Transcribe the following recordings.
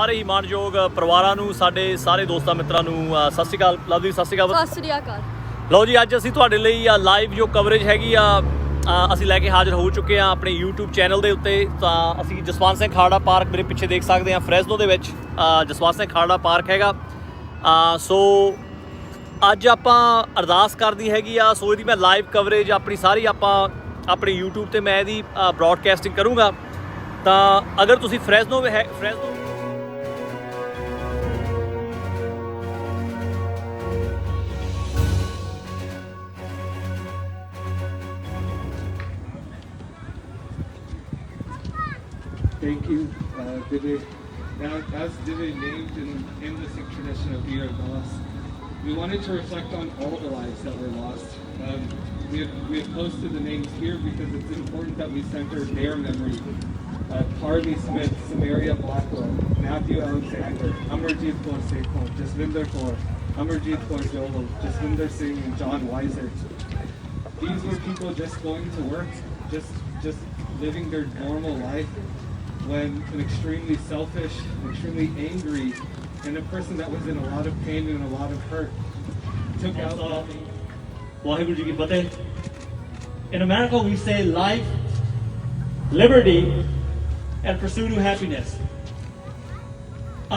ਸਾਰੇ ਹੀ ਮਾਣਯੋਗ ਪਰਿਵਾਰਾਂ ਨੂੰ, ਸਾਡੇ ਸਾਰੇ ਦੋਸਤਾਂ ਮਿੱਤਰਾਂ ਨੂੰ ਸਤਿ ਸ਼੍ਰੀ ਅਕਾਲ। ਲਵਦੀਪ ਸਤਿ ਸ਼੍ਰੀ ਅਕਾਲ। ਸਤਿ ਸ਼੍ਰੀ ਅਕਾਲ। ਲਓ ਜੀ, ਅੱਜ ਅਸੀਂ ਤੁਹਾਡੇ ਲਈ ਲਾਈਵ ਜੋ ਕਵਰੇਜ ਹੈਗੀ ਆ ਅਸੀਂ ਲੈ ਕੇ ਹਾਜ਼ਰ ਹੋ ਚੁੱਕੇ ਹਾਂ ਆਪਣੇ YouTube ਚੈਨਲ ਦੇ ਉੱਤੇ। ਤਾਂ ਅਸੀਂ ਜਸਵੰਤ ਸਿੰਘ ਖਾਲੜਾ ਪਾਰਕ ਮੇਰੇ ਪਿੱਛੇ ਦੇਖ ਸਕਦੇ ਹਾਂ, ਫਰੈਜ਼ਨੋ ਦੇ ਵਿੱਚ ਜਸਵੰਤ ਸਿੰਘ ਖਾਲੜਾ ਪਾਰਕ ਹੈਗਾ। ਸੋ ਅੱਜ ਆਪਾਂ ਅਰਦਾਸ ਕਰਦੀ ਹੈਗੀ ਆ, ਸੋ ਇਹਦੀ ਮੈਂ ਲਾਈਵ ਕਵਰੇਜ ਆਪਣੀ ਸਾਰੀ ਆਪਾਂ ਆਪਣੇ YouTube ਤੇ ਮੈਂ ਇਹਦੀ ਬ੍ਰੌਡਕਾਸਟਿੰਗ ਕਰੂੰਗਾ। ਤਾਂ ਅਗਰ ਤੁਸੀਂ ਫਰੈਜ਼ਨੋ Thank you, Divya. Now, as Divya named in the Sikh tradition of the Ardas, we wanted to reflect on all the lives that were lost. We have posted the names here because it's important that we center their memory. Carly Smith, Samaria Blackwell, Matthew Alexander, Amarjeet Kaur Sekhon, Jaswinder Kaur, Amarjeet Kaur Johal, Jaswinder Singh, and John Weiser. These were people just going to work, just living their normal life, when an extremely selfish, extremely angry, and a person that was in a lot of pain and a lot of hurt took out. In America, we say life, liberty, and pursuit of happiness.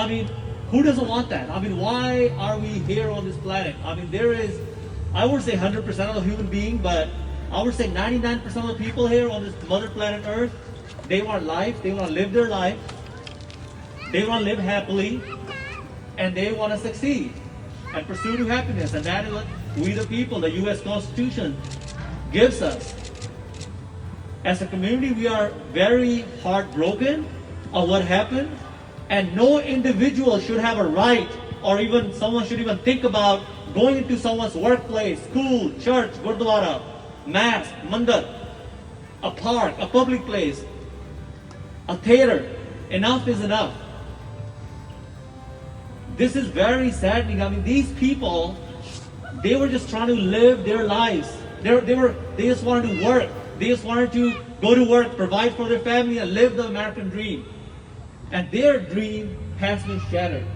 I mean, who doesn't want that? I mean, why are we here on this planet? I mean, there is, I would say 100% of the human being, but I would say 99% of the people here on this mother planet Earth, they want life, they want to live their life, they want to live happily, and they want to succeed and pursue to happiness. And that is what we the people, the U.S. Constitution gives us. As a community, we are very heartbroken of what happened, and no individual should have a right, or even someone should even think about going into someone's workplace, school, church, gurdwara, mosque, mandir, a park, a public place, a theater. Enough is enough. This is very saddening. I mean, these people, they were just trying to live their lives. They just wanted to work. They just wanted to go to work, provide for their family, and live the American dream. And their dream has been shattered.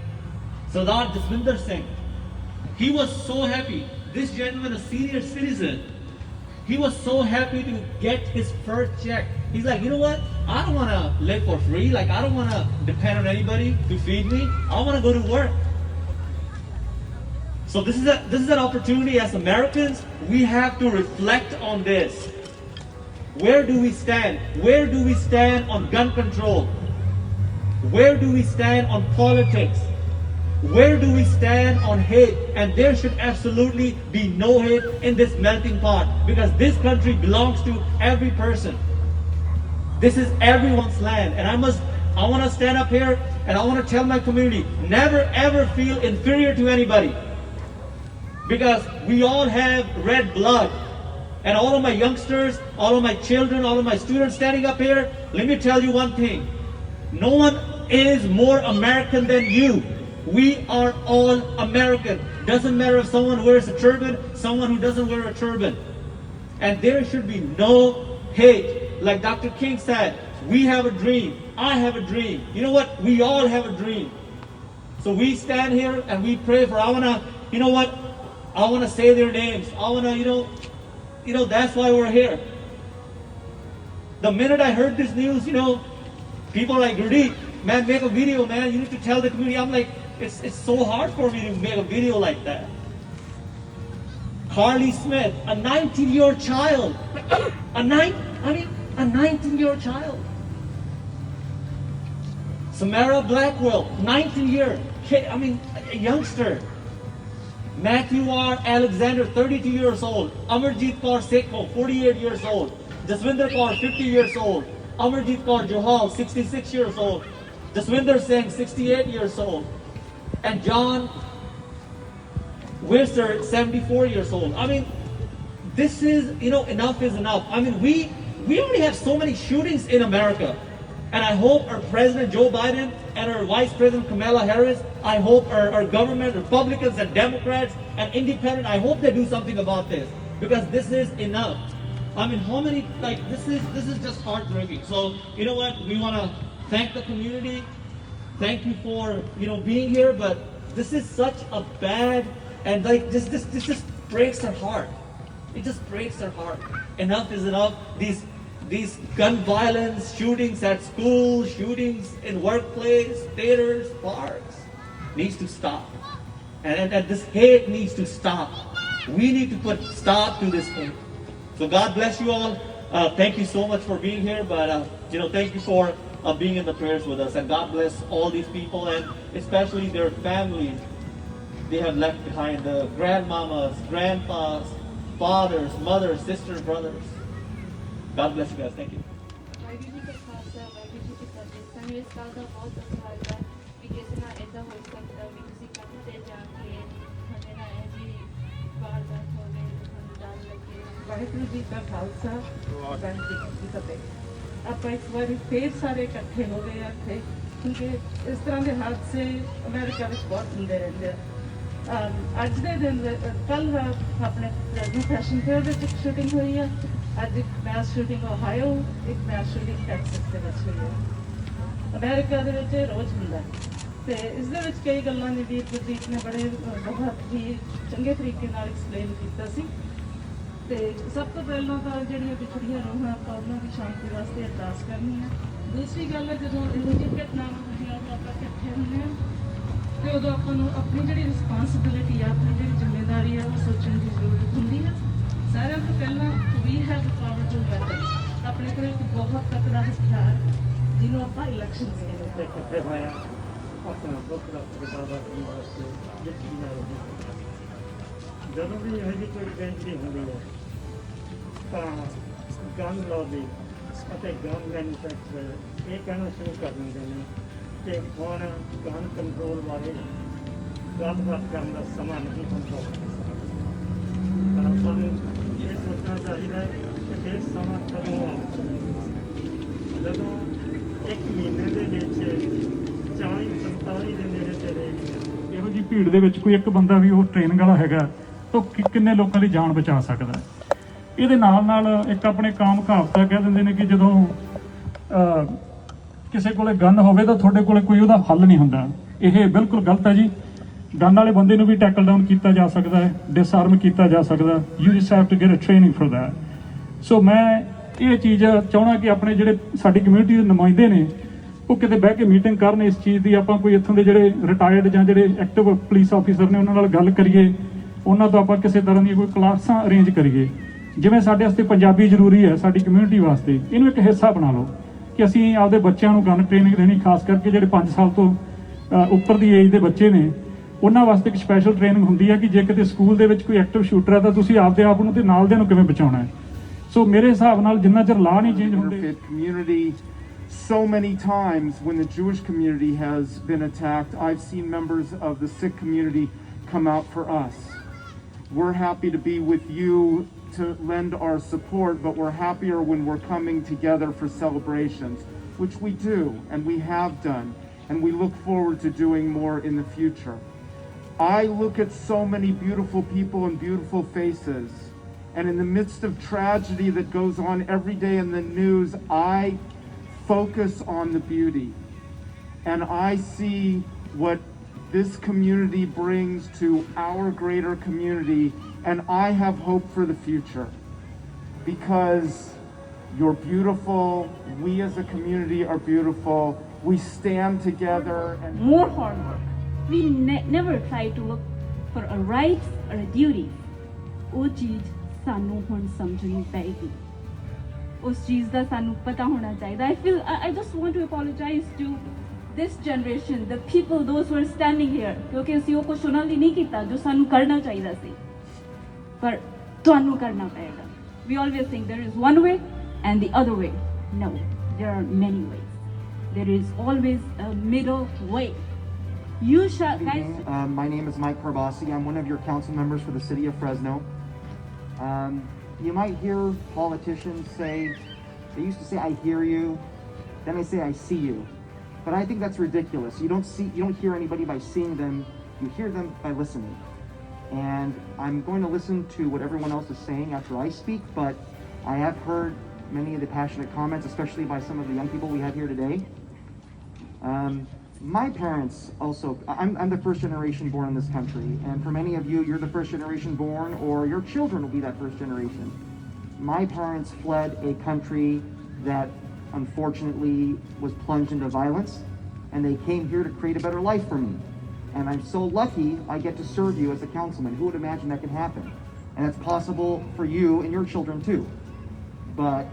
Sardar Jaswinder Singh, he was so happy. This gentleman, a senior citizen, he was so happy to get his first check. He's like, you know what? I don't want to live for free. Like, I don't want to depend on anybody to feed me. I want to go to work. So this is an opportunity as Americans. We have to reflect on this. Where do we stand? Where do we stand on gun control? Where do we stand on politics? Where do we stand on hate? And there should absolutely be no hate in this melting pot, because this country belongs to every person. This is everyone's land, and I want to stand up here and I want to tell my community, never ever feel inferior to anybody, because we all have red blood. And all of my youngsters, all of my children, all of my students standing up here, let me tell you one thing. No one is more American than you. We are all American. Doesn't matter if someone wears a turban, someone who doesn't wear a turban. And there should be no hate. Like Dr. King said, we have a dream. I have a dream. You know what? We all have a dream. So we stand here and we pray for, I want to say their names. I want to, that's why we're here. The minute I heard this news, people are like, Rudy, man, make a video, man. You need to tell the community. I'm like, it's so hard for me to make a video like that. Carly Smith, a 19-year-old child. A 19-year-old child. Samara Blackwell, 19-year kid, a youngster. Matthew R. Alexander, 32 years old. Amarjeet Kaur Sekhon, 48 years old. Jaswinder Kaur, 50 years old. Amarjeet Kaur Johal, 66 years old. Jaswinder Singh, 68 years old. And John Weiser, 74 years old. This is, enough is enough. We already have so many shootings in America. And I hope our President Joe Biden and our Vice President Kamala Harris, I hope our government, Republicans and Democrats and Independent, I hope they do something about this, because this is enough. How many, this is just heartbreaking. So, you know what? We want to thank the community. Thank you for being here. But this is such a bad and like this just breaks our heart. It just breaks our heart. Enough is enough. These gun violence, shootings at school, shootings in workplace, theaters, parks, needs to stop. And this hate needs to stop. We need to put stop to this hate. So God bless you all. Thank you so much for being here. But thank you for being in the prayers with us. And God bless all these people and especially their families. They have left behind the grandmamas, grandpas, fathers, mothers, sisters, brothers. God bless you guys. Thank you. Waheguru ji ਕਾ ਖਾਲਸਾ ਵਾਹਿਗੁਰੂ ਜੀ ਕੀ ਫਤਿਹ। ਸਾਨੂੰ ਇਸ ਗੱਲ ਦਾ ਬਹੁਤ ਦੁੱਖ ਲੱਗਦਾ ਵੀ ਕਿਸੇ ਨਾਲ ਇੱਦਾਂ ਹੋ ਸਕਦਾ ਵੀ ਤੁਸੀਂ ਕੰਮ ਤੇ ਜਾ ਕੇ ਤੁਹਾਡੇ ਨਾਲ ਇਹ ਜੀ ਵਾਰਦਾਤ ਹੋਵੇ ਤੁਹਾਨੂੰ ਡਰ ਲੱਗੇ। ਵਾਹਿਗੁਰੂ ਜੀ ਕਾ ਖਾਲਸਾ ਵਾਹਿਗੁਰੂ ਜੀ ਕੀ ਫਤਿਹ। ਆਪਾਂ ਇੱਕ ਵਾਰੀ ਫੇਰ ਸਾਰੇ ਇਕੱਠੇ ਹੋ ਗਏ ਆ ਇੱਥੇ ਕਿਉਂਕਿ ਇਸ ਤਰ੍ਹਾਂ ਦੇ ਹਾਦਸੇ ਅਮਰੀਕਾ ਵਿੱਚ ਬਹੁਤ ਹੁੰਦੇ ਰਹਿੰਦੇ ਆ। ਅੱਜ ਦੇ ਦਿਨ ਕੱਲ ਆਪਣੇ ਫ੍ਰੈਜ਼ਨੋ ਫੈਸ਼ਨ ਫੇਅਰ ਵਿੱਚ ਇੱਕ ਸ਼ੂਟਿੰਗ ਹੋਈ ਆ। ਅੱਜ ਇੱਕ ਮੈਸ ਸ਼ੂਟਿੰਗ ਓਹਾਇਓ, ਇੱਕ ਮੈਸ ਸ਼ੂਟਿੰਗ ਟੈਕਸਸ ਦੇ ਵਿੱਚ ਹੋਈ ਹੈ। ਅਮਰੀਕਾ ਦੇ ਵਿੱਚ ਰੋਜ਼ ਹੁੰਦਾ ਤੇ ਇਸ ਦੇ ਵਿੱਚ ਕਈ ਗੱਲਾਂ ਨੇ ਵੀਰ ਗੁਰਦੀਪ ਨੇ ਬਹੁਤ ਹੀ ਚੰਗੇ ਤਰੀਕੇ ਨਾਲ ਐਕਸਪਲੇਨ ਕੀਤਾ ਸੀ। ਤੇ ਸਭ ਤੋਂ ਪਹਿਲਾਂ ਤਾਂ ਜਿਹੜੀਆਂ ਵਿਛੜੀਆਂ ਰੂਹਾਂ ਆਪਾਂ ਉਹਨਾਂ ਦੀ ਸ਼ਾਂਤੀ ਵਾਸਤੇ ਅਰਦਾਸ ਕਰਨੀ ਹੈ। ਦੂਸਰੀ ਗੱਲ ਹੈ ਜਦੋਂ ਇਹੋ ਜਿਹੀ ਘਟਨਾਵਾਂ ਹੁੰਦੀਆਂ ਉਦੋਂ ਆਪਾਂ ਇਕੱਠੇ ਹੁੰਦੇ ਹਾਂ ਤੇ ਉਦੋਂ ਆਪਾਂ ਨੂੰ ਆਪਣੀ ਜਿਹੜੀ ਰਿਸਪਾਂਸਿਬਿਲਿਟੀ ਆ, ਆਪਣੀ ਜਿਹੜੀ ਜ਼ਿੰਮੇਵਾਰੀ ਆ ਉਹ ਸੋਚਣ ਦੀ ਜ਼ਰੂਰਤ ਹੁੰਦੀ ਹੈ। ਸਾਰਿਆਂ ਤੋਂ ਪਹਿਲਾਂ we have the power to weapon. ਆਪਣੇ ਕੋਲ ਇੱਕ ਬਹੁਤ ਤਕੜਾ ਹਥਿਆਰ ਜਿਹਨੂੰ ਆਪਾਂ ਇਲੈਕਸ਼ਨ ਕਹਿੰਦੇ ਇਕੱਠੇ ਹੋਏ ਆ ਆਪਣਾ ਦੁੱਖ ਦਾ ਪ੍ਰਗਟਾਵਾ ਕਰਨ ਵਾਸਤੇ ਯਕੀਨ ਨਾਲ ਜਦੋਂ ਵੀ ਇਹੋ ਜਿਹੀ ਕੋਈ ਟ੍ਰੈਜਡੀ ਹੁੰਦੀ ਹੈ ਤਾਂ ਗਨ ਲੌਬੀ ਅਤੇ ਗਨ ਮੈਨੂਫੈਕਚਰਰ ਇਹ ਕਹਿਣਾ ਸ਼ੁਰੂ ਕਰ ਦਿੰਦੇ ਨੇ ਕਿ ਹੁਣ ਗਨ ਕੰਟਰੋਲ ਬਾਰੇ ਗੱਲਬਾਤ ਕਰਨ ਦਾ ਸਮਾਂ ਨਹੀਂ ਹੁੰਦਾ। ਪਰ ਆਪਾਂ ਨੂੰ ਇਹ ਸੋਚਣਾ ਚਾਹੀਦਾ ਹੈ ਕਿ ਇਹ ਸਮਾਂ ਕਦੋਂ ਆਉਣਾ। ਜਦੋਂ ਇੱਕ ਮਹੀਨੇ ਦੇ ਵਿੱਚ 40-45 ਦੇ ਨੇੜੇ ਤੇੜੇ ਇਹੋ ਜਿਹੀ ਭੀੜ ਦੇ ਵਿੱਚ ਕੋਈ ਇੱਕ ਬੰਦਾ ਵੀ ਉਹ ਟ੍ਰੇਨਿੰਗ ਵਾਲਾ ਹੈਗਾ ਤਾਂ ਕਿੰਨੇ ਲੋਕਾਂ ਦੀ ਜਾਨ ਬਚਾ ਸਕਦਾ। ਇਹਦੇ ਨਾਲ ਨਾਲ ਇੱਕ ਆਪਣੇ ਕਾਮ ਕਹਾਵਤਾਂ ਕਹਿ ਦਿੰਦੇ ਨੇ ਕਿ ਜਦੋਂ ਕਿਸੇ ਕੋਲੇ ਗਨ ਹੋਵੇ ਤਾਂ ਤੁਹਾਡੇ ਕੋਲੇ ਕੋਈ ਉਹਦਾ ਹੱਲ ਨਹੀਂ ਹੁੰਦਾ। ਇਹ ਬਿਲਕੁਲ ਗਲਤ ਹੈ ਜੀ। ਗਨ ਵਾਲੇ ਬੰਦੇ ਨੂੰ ਵੀ ਟੈਕਲ ਡਾਊਨ ਕੀਤਾ ਜਾ ਸਕਦਾ ਹੈ, ਡਿਸਆਰਮ ਕੀਤਾ ਜਾ ਸਕਦਾ। You just have to get a training for that. So ਮੈਂ ਇਹ ਚੀਜ਼ ਚਾਹੁੰਦਾ ਕਿ ਆਪਣੇ ਜਿਹੜੇ ਸਾਡੀ ਕਮਿਊਨਿਟੀ ਦੇ ਨੁਮਾਇੰਦੇ ਨੇ ਉਹ ਕਿਤੇ ਬਹਿ ਕੇ ਮੀਟਿੰਗ ਕਰਨ ਇਸ ਚੀਜ਼ ਦੀ। ਆਪਾਂ ਕੋਈ ਇੱਥੋਂ ਦੇ ਜਿਹੜੇ ਰਿਟਾਇਰਡ ਜਾਂ ਜਿਹੜੇ ਐਕਟਿਵ ਪੁਲਿਸ ਆਫੀਸਰ ਨੇ ਉਹਨਾਂ ਨਾਲ ਗੱਲ ਕਰੀਏ, ਉਹਨਾਂ ਤੋਂ ਆਪਾਂ ਕਿਸੇ ਤਰ੍ਹਾਂ ਦੀਆਂ ਕੋਈ ਕਲਾਸਾਂ ਅਰੇਂਜ ਕਰੀਏ। ਜਿਵੇਂ ਸਾਡੇ ਵਾਸਤੇ ਪੰਜਾਬੀ ਜ਼ਰੂਰੀ ਹੈ ਸਾਡੀ ਕਮਿਊਨਿਟੀ ਵਾਸਤੇ, ਇਹਨੂੰ ਇੱਕ ਹਿੱਸਾ ਬਣਾ ਲਓ ਕਿ ਅਸੀਂ ਆਪਦੇ ਬੱਚਿਆਂ ਨੂੰ ਗਨ ਟ੍ਰੇਨਿੰਗ ਦੇਣੀ। ਖਾਸ ਕਰਕੇ ਜਿਹੜੇ 5 ਸਾਲ ਤੋਂ ਉੱਪਰ ਦੀ ਏਜ ਦੇ ਬੱਚੇ ਨੇ ਉਹਨਾਂ ਵਾਸਤੇ ਇੱਕ ਸਪੈਸ਼ਲ ਟ੍ਰੇਨਿੰਗ ਹੁੰਦੀ ਹੈ ਕਿ ਜੇ ਕਿਤੇ ਸਕੂਲ ਦੇ ਵਿੱਚ ਕੋਈ ਐਕਟਿਵ ਸ਼ੂਟਰ ਹੈ ਤਾਂ ਤੁਸੀਂ ਆਪਦੇ ਆਪ ਨੂੰ ਤੇ ਨਾਲ ਦਿਆਂ ਨੂੰ ਕਿਵੇਂ ਬਚਾਉਣਾ ਹੈ। ਸੋ ਮੇਰੇ ਹਿਸਾਬ ਨਾਲ ਜਿੰਨਾ ਚਿਰ ਲਾਅ ਨਹੀਂ ਚੇਂਜ ਹੁੰਦੇ। Community, so many times when the Jewish community has been attacked, I've seen members of the Sikh community come out for us. We're happy to be with you to lend our support, but we're happier when we're coming together for celebrations, which we do and we have done, and we look forward to doing more in the future. I look at so many beautiful people and beautiful faces, and in the midst of tragedy that goes on every day in the news, I focus on the beauty, and I see what this community brings to our greater community, and I have hope for the future because you're beautiful, we as a community are beautiful, we stand together and more hard work. We never try to look for a right or a duty. ਉਹ ਚੀਜ਼ ਸਾਨੂੰ ਹੁਣ ਸਮਝਣੀ ਪਏਗੀ। ਉਸ ਚੀਜ਼ ਦਾ ਸਾਨੂੰ ਪਤਾ ਹੋਣਾ ਚਾਹੀਦਾ। I just want to apologize to this generation, the people, those who are standing here, ਕਿਉਂਕਿ ਅਸੀਂ ਉਹ ਕੁਛ ਉਹਨਾਂ ਲਈ ਨਹੀਂ ਕੀਤਾ ਜੋ ਸਾਨੂੰ ਕਰਨਾ ਚਾਹੀਦਾ ਸੀ, ਪਰ ਤੁਹਾਨੂੰ ਕਰਨਾ ਪਏਗਾ। We always think there is one way and the other way. No, there are many ways. There is always a middle way. You shall, guys. My name is Mike Carbasi. I'm one of your council members for the city of Fresno. You might hear politicians say, they used to say, I hear you, then they say, I see you. But I think that's ridiculous. You don't hear anybody by seeing them, you hear them by listening. And I'm going to listen to what everyone else is saying after I speak, but I have heard many of the passionate comments, especially by some of the young people we have here today. My parents also, I'm the first generation born in this country, and for many of you, you're the first generation born, or your children will be that first generation. My parents fled a country that unfortunately was plunged into violence, and they came here to create a better life for me. And I'm so lucky I get to serve you as a councilman. Who would imagine that can happen? And it's possible for you and your children too. But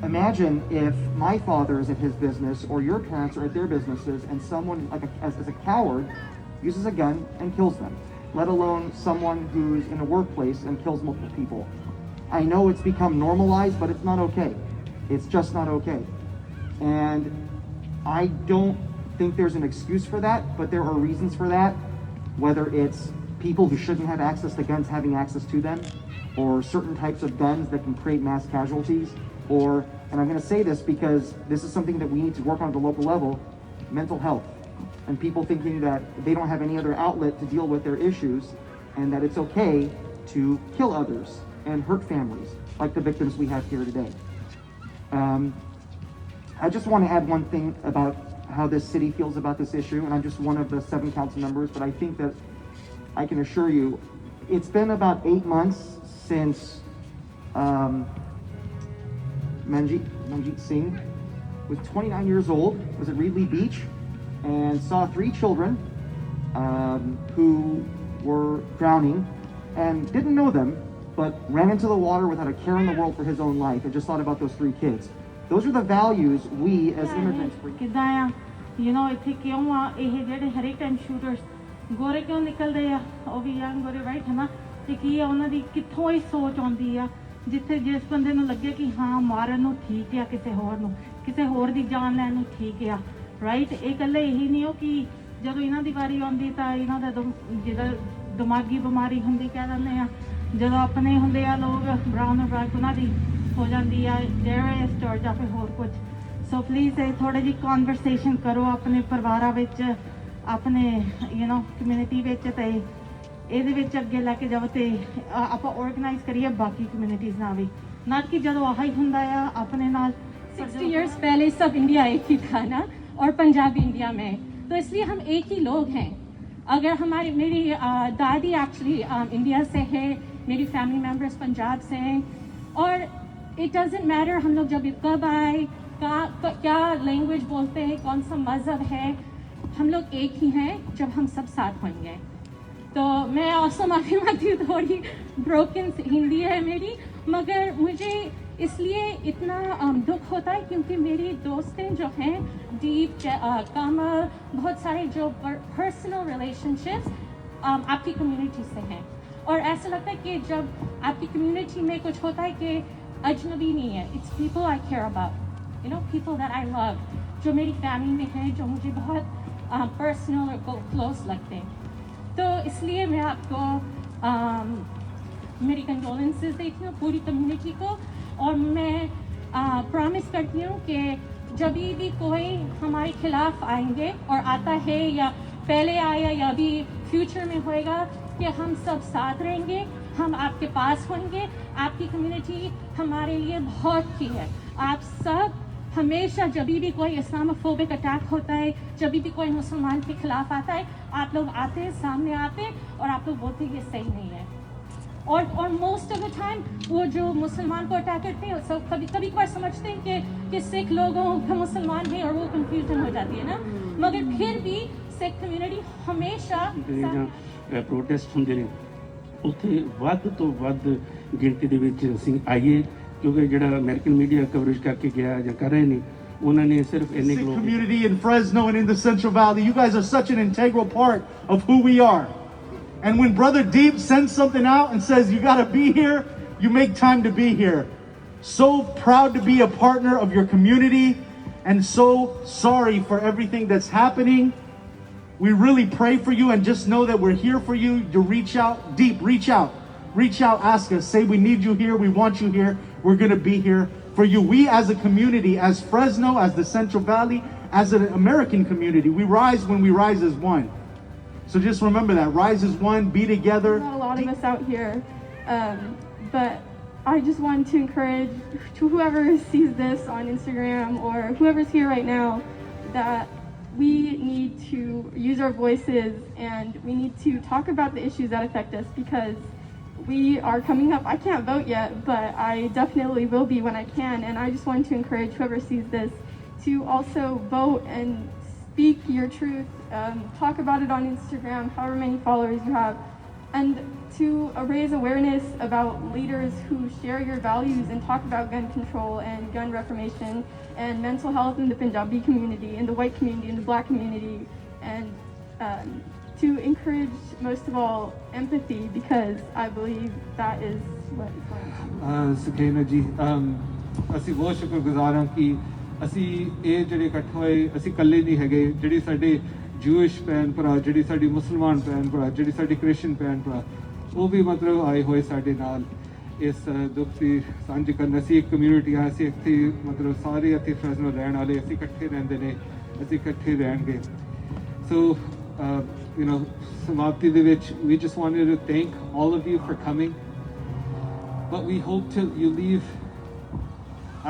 imagine if my father is at his business or your parents are at their businesses and someone as a coward uses a gun and kills them, let alone someone who's in a workplace and kills multiple people. I know it's become normalized, but it's not okay. It's just not okay. And I don't think there's an excuse for that, but there are reasons for that, whether it's people who shouldn't have access to guns having access to them, or certain types of guns that can create mass casualties, or, and I'm going to say this because this is something that we need to work on at the local level, mental health, and people thinking that they don't have any other outlet to deal with their issues, and that it's okay to kill others and hurt families, like the victims we have here today. I just want to add one thing about how this city feels about this issue, and I'm just one of the 7 council members, but I think that I can assure you, it's been about 8 months since Manjit Singh was 29 years old, was at Reedley Beach, and saw 3 children who were drowning and didn't know them, but ran into the water without a care in the world for his own life and just thought about those 3 kids. Those are the values we as immigrants bring. You know, ਇੱਥੇ ਕਿਉਂ ਆ ਇਹ ਜਿਹੜੇ ਹਰੇ time shooters ਗੋਰੇ ਕਿਉਂ ਨਿਕਲਦੇ ਆ ਉਹ ਵੀ ਯੰਗ ਗੋਰੇ ਰਾਈਟ ਹੈ ਨਾ ਤੇ ਕੀ ਆ ਉਹਨਾਂ ਦੀ ਕਿੱਥੋਂ ਇਹ ਸੋਚ ਆਉਂਦੀ ਆ ਜਿੱਥੇ ਜਿਸ ਬੰਦੇ ਨੂੰ ਲੱਗੇ ਕਿ ਹਾਂ ਮਾਰਨ ਨੂੰ ਠੀਕ ਆ ਕਿਸੇ ਹੋਰ ਦੀ ਜਾਨ ਲੈਣ ਨੂੰ ਠੀਕ ਆ ਰਾਈਟ ਇਹ ਇਕੱਲੇ ਇਹੀ ਨਹੀਂ ਹੋ ਕਿ ਜਦੋਂ ਇਹਨਾਂ ਦੀ ਵਾਰੀ ਆਉਂਦੀ ਤਾਂ ਇਹਨਾਂ ਦਾ ਜਿਹੜਾ ਦਿਮਾਗੀ ਬਿਮਾਰੀ ਹੁੰਦੀ ਕਹਿ ਦਿੰਦੇ ਆ ਜਦੋਂ ਆਪਣੇ ਹੁੰਦੇ ਆ ਲੋਕ ਬਰਾਊਨ ਬਰਾਕ ਉਹਨਾਂ ਦੀ ਹੋ ਜਾਂਦੀ ਆ ਟੈਰਰਿਸਟ ਔਰ ਜਾਂ ਫਿਰ ਹੋਰ ਕੁਝ ਸੋ ਪਲੀਜ਼ ਇਹ ਥੋੜੀ ਜਿਹੀ ਕਨਵਰਸੇਸ਼ਨ ਕਰੋ ਆਪਣੇ ਪਰਿਵਾਰਾਂ ਵਿੱਚ ਆਪਣੇ ਯੂ نو ਕਮਿਊਨਿਟੀ ਵਿੱਚ ਤੇ ਇਹਦੇ ਵਿੱਚ ਅੱਗੇ ਲੈ ਕੇ ਜਾਓ ਤੇ ਆਪਾਂ ਆਰਗੇਨਾਈਜ਼ ਕਰੀਏ ਬਾਕੀ ਕਮਿਊਨਿਟੀਜ਼ ਨਾਲ ਵੀ ਨਾ ਕਿ ਜਦੋਂ ਆਹੀ ਹੁੰਦਾ ਆ ਆਪਣੇ ਨਾਲ 60 years पहले सब इंडिया एक ही था ना और पंजाब इंडिया में तो इसलिए हम एक ही लोग हैं अगर मेरी दादी एक्चुअली इंडिया से है मेरी फैमिली मेम्बर्स पंजाब से हैं और इट डजेंट मैटर हम लोग जब कब आए क्या लैंग्वेज बोलते हैं कौन सा मज़हब है हम लोग एक ही हैं जब हम सब साथ होंगे तो मैं ऑल्सो माफ़ी मांगती हूँ थोड़ी ब्रोकन हिंदी है मेरी मगर मुझे इसलिए इतना दुख होता है क्योंकि मेरी दोस्तें जो हैं दीप कमल बहुत सारे जो पर्सनल रिलेशनशिप्स आपकी कम्युनिटी से हैं और ऐसा लगता है कि जब आपकी कम्युनिटी में कुछ होता है कि अजनबी नहीं है it's people I care about you know people that I love जो मेरी फैमिली में हैं जो मुझे बहुत पर्सनल और क्लोज लगते हैं तो इसलिए मैं आपको मेरी कंडोलेंसेस देती हूँ पूरी कम्युनिटी को और मैं प्रॉमिस करती हूँ कि जब भी कोई हमारे खिलाफ आएंगे और आता है या पहले आया या अभी फ्यूचर में होएगा कि हम सब साथ रहेंगे हम आपके पास होंगे आपकी कम्युनिटी हमारे लिए बहुत की है आप सब हमेशा जब भी कोई इस्लामोफोबिक अटैक होता है जब भी कोई मुसलमान के खिलाफ आता है आप लोग आते हैं सामने आते हैं और आप लोग बोलते हैं ये सही नहीं है और मोस्ट ऑफ द टाइम वो जो मुसलमान को अटैक करते हैं सब कभी कभार समझते हैं कि सिख लोगों का मुसलमान है और वो कंफ्यूजन हो जाती है ना मगर फिर भी सिख कम्युनिटी हमेशा प्रोटेस्ट ਹੁੰਦੇ ਨੇ ਉੱਥੇ ਵੱਧ ਤੋਂ ਵੱਧ ਗਿਣਤੀ ਦੇ ਵਿੱਚ ਅਸੀਂ ਆਈਏ ਕਿਉਂਕਿ ਜਿਹੜਾ ਅਮਰੀਕਨ ਮੀਡੀਆ ਕਵਰੇਜ ਕਰਕੇ ਗਿਆ ਜਾਂ ਕਰ ਰਹੇ ਨੇ ਉਹਨਾਂ ਨੇ ਸਿਰਫ ਇੰਨੇ Sikh community in Fresno and in the Central Valley, you guys are such an integral part of who we are. And when Brother Deep sends something out and says you got to be here, you make time to be here. So proud to be a partner of your community and so sorry for everything that's happening. We really pray for you and just know that we're here for you. You reach out, Deep, reach out, ask us, say we need you here, we want you here, we're going to be here for you. We as a community, as Fresno, as the Central Valley, as an American community, we rise when we rise as one. So just remember that, rise as one, be together. Not a lot of us out here, but I just want to encourage whoever sees this on Instagram or whoever's here right now that we need to use our voices and we need to talk about the issues that affect us because we are coming up. I can't vote yet, but I definitely will be when I can. And I just want to encourage whoever sees this to also vote and speak your truth. Talk about it on Instagram, however many followers you have, and to raise awareness about leaders who share your values and talk about gun control and gun reformation and mental health in the Punjabi community, in the white community, in the black community, and to encourage, most of all, empathy, because I believe that is what is going to. ਸੁਖੇਨਾ ਜੀ ਅਸੀਂ ਬਹੁਤ ਸ਼ੁਕਰਗੁਜ਼ਾਰ ਹਾਂ ਕਿ ਅਸੀਂ ਇਹ ਜਿਹੜੇ ਇਕੱਠ ਹੋਏ ਅਸੀਂ ਇਕੱਲੇ ਨਹੀਂ ਹੈਗੇ ਜਿਹੜੀ ਸਾਡੇ ਜੂਇਸ਼ ਭੈਣ ਭਰਾ ਜਿਹੜੀ ਸਾਡੀ ਮੁਸਲਮਾਨ ਭੈਣ ਭਰਾ ਜਿਹੜੀ ਸਾਡੀ ਕ੍ਰਿਸਚਨ ਭੈਣ ਭਰਾ ਉਹ ਵੀ ਮਤਲਬ ਆਏ ਹੋਏ ਸਾਡੇ ਨਾਲ ਇਸ ਦੁੱਖ ਦੀ ਸਾਂਝ ਕਰਨ ਅਸੀਂ ਇੱਕ ਕਮਿਊਨਿਟੀ ਆ ਅਸੀਂ ਇੱਥੇ ਮਤਲਬ ਸਾਰੇ ਇੱਥੇ ਫਰੈਜ਼ਨੋ ਰਹਿਣ ਵਾਲੇ ਅਸੀਂ ਇਕੱਠੇ ਰਹਿੰਦੇ ਨੇ ਅਸੀਂ ਇਕੱਠੇ ਰਹਿਣਗੇ ਸੋ you know, Samapti ਦੇ ਵਿੱਚ we just wanted to thank all of you for coming but we hope to you leave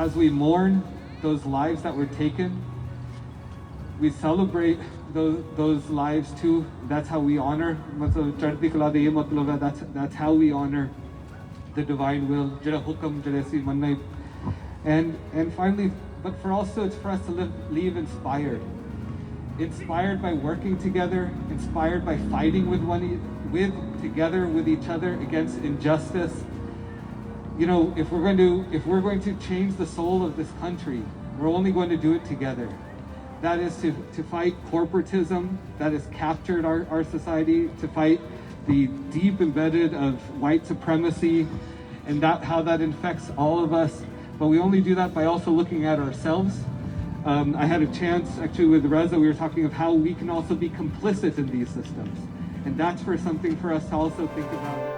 as we mourn those lives that were taken we celebrate those lives too that's how we honor matlab chardi kala de matlab that's how we honor the divine will jehda hukam jehda si manna and finally but for also it's for us to leave inspired by working together, inspired by fighting together with each other against injustice. You know, if we're going to change the soul of this country, we're only going to do it together. That is to fight corporatism that has captured our society, to fight the deep embedded of white supremacy and how that infects all of us. But we only do that by also looking at ourselves. I had a chance actually with Reza, we were talking of how we can also be complicit in these systems. And that's for something for us to also think about.